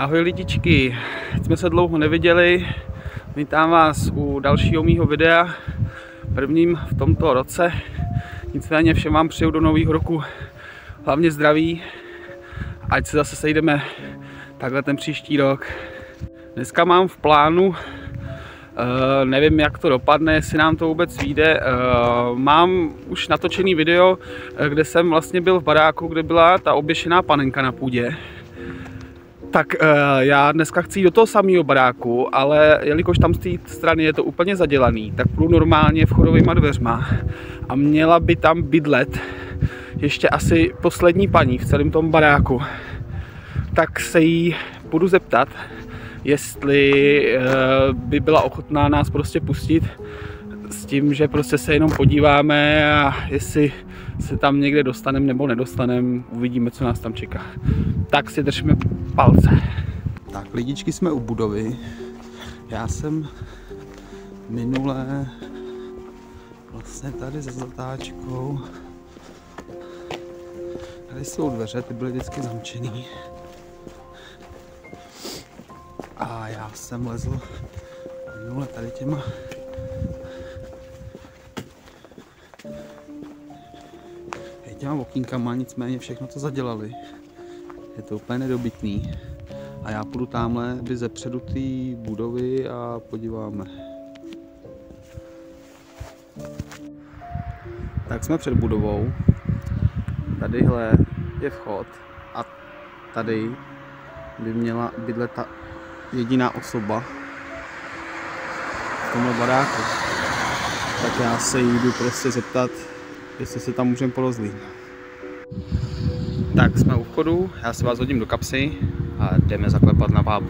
Ahoj lidičky, jsme se dlouho neviděli, vítám vás u dalšího mýho videa, prvním v tomto roce. Nicméně všem vám přeju do nového roku hlavně zdraví, ať se zase sejdeme takhle ten příští rok. Dneska mám v plánu, nevím jak to dopadne, jestli nám to vůbec vyjde, mám už natočený video, kde jsem vlastně byl v baráku, kde byla ta oběšená panenka na půdě. Tak já dneska chci jít do toho samého baráku, ale jelikož tam z té strany je to úplně zadělaný, tak půjdu normálně vchodovýma dveřma a měla by tam bydlet ještě asi poslední paní v celém tom baráku. Tak se jí budu zeptat, jestli by byla ochotná nás prostě pustit s tím, že prostě se jenom podíváme a jestli se tam někde dostaneme nebo nedostaneme, uvidíme, co nás tam čeká. Tak si držíme palce. Tak lidičky, jsme u budovy. Já jsem minule vlastně tady za zatáčkou. Tady jsou dveře, ty byly vždycky zamčený. A já jsem lezl minule tady těma okýnkama, nicméně všechno to zadělali. Je to úplně nedobytný. A já půjdu tamhle ze předu té budovy a podíváme. Tak jsme před budovou. Tadyhle je vchod a tady by měla bydlet ta jediná osoba v tomhle baráku. Tak já se jí jdu prostě zeptat, jestli se tam můžeme porozlít. Tak jsme u vchodu, já si vás hodím do kapsy a jdeme zaklepat na bábu.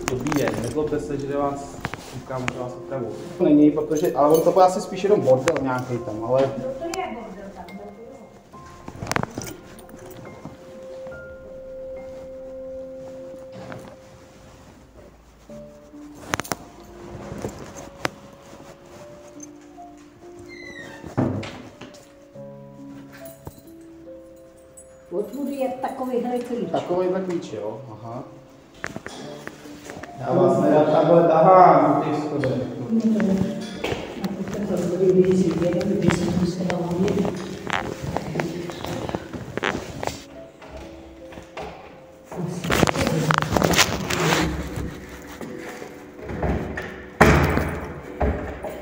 Dobrý den, nezlobte se, že vás říkám, že vás opravu. To není, protože, ale on to bude asi spíš jenom bordel nějaký tam, ale... No to je bordel tam, no to jo. Odkud je takovýhle klíč? Takovýhle klíč, jo, aha. Já vás nerad takhle tahám u těch schodech.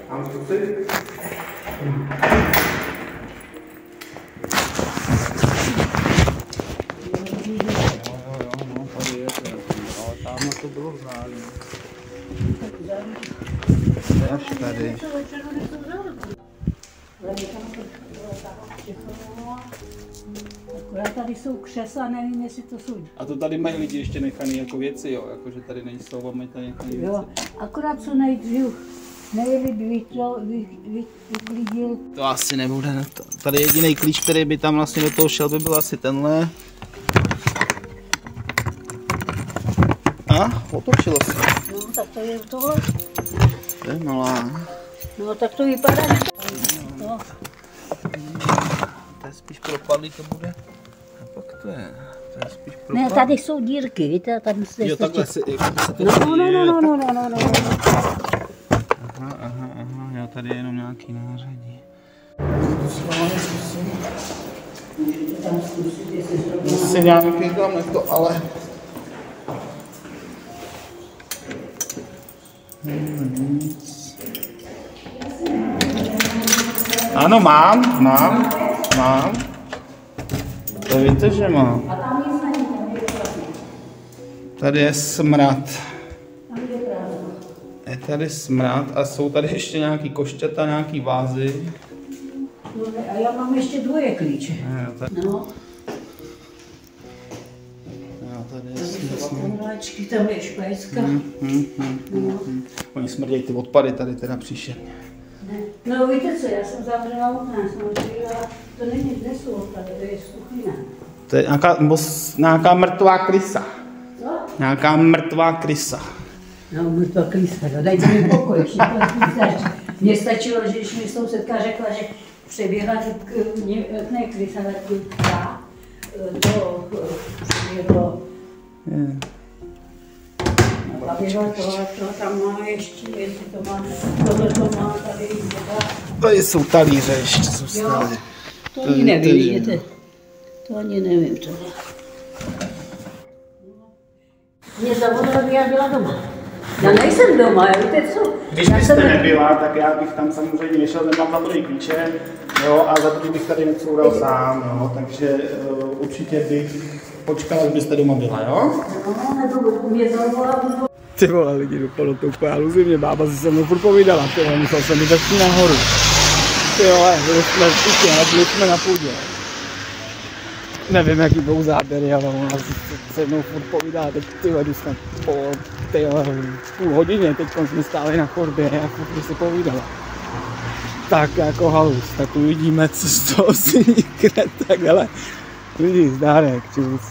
Mám zkusit? To bylo vzdálené. Až tady. Akorát tady jsou křesla, nevím, jestli to jsou. A to tady mají lidi ještě nechaný jako věci, jo? Jako, že tady nejsou a mají tady nechaný věci. Jo, akorát co nejdřív nejlíp vyklidil. To asi nebude. Tady jediný klíč, který by tam vlastně do toho šel, by byl asi tenhle. A otočilo se. No, tak to je tohle. To je malá. No, tak to vypadá, že no. To je spíš propadlý, to bude. A pak to je spíš propadlý. Ne, tady jsou dírky, víte, tady musíte... Jo, takhle se to No. Aha, jo, tady je jenom nějaký nářadí. Musím nějaký tam to, ale... Ano, mám. To víte, že mám. Tady je smrad. Je tady smrad a jsou tady ještě nějaký košťata, nějaký vázy. A já mám ještě dvoje klíče. No. Mléčky, tam je špajska. Oni smrdějí ty odpady tady teda příšerně. No víte co, já jsem zavřela okna, jsem otevřela, to není dnes odpady, to je z kuchyně. To je nějaká mrtvá krysa. Co? Nějaká mrtvá krysa. No, mrtvá krysa, no dajte mi pokoj, ještě to nestačí. Mně stačilo, že když mi sousedka řekla, že přeběhla ne krysa, ale ptá, to přeběhlo. Tohle tam má ještě, jestli to má, tohle to má tady. Tady jsou talíře ještě zůstaly. To ani nevím, vidíte. To ani nevím, co je. Mě zavolala, aby já byla doma. Já nejsem doma, víte co? Když byste nebyla, tak já bych tam samozřejmě šel, nemám tam druhý klíče, jo, a za to bych tady něco udal sám, jo, takže určitě bych počkal, až byste doma byla, jo? No, nebo mě zavolala. Ty vole, lidi, dopadlo to úplně aluzivně, bába si se mnou furt povídala, ty vole, musel jsem jít začít nahoru. Ty vole, byli jsme v kutě, ale byli jsme na půdě. Nevím, jaký budou záběry, ale ona se mnou furt povídala, teď ty vole, jdu snad po půl hodině, teď jsme stáli na chodbě a furt si povídala. Tak jako halus, tak uvidíme, co z toho si nikde, tak hele, lidi, zdárek, čus.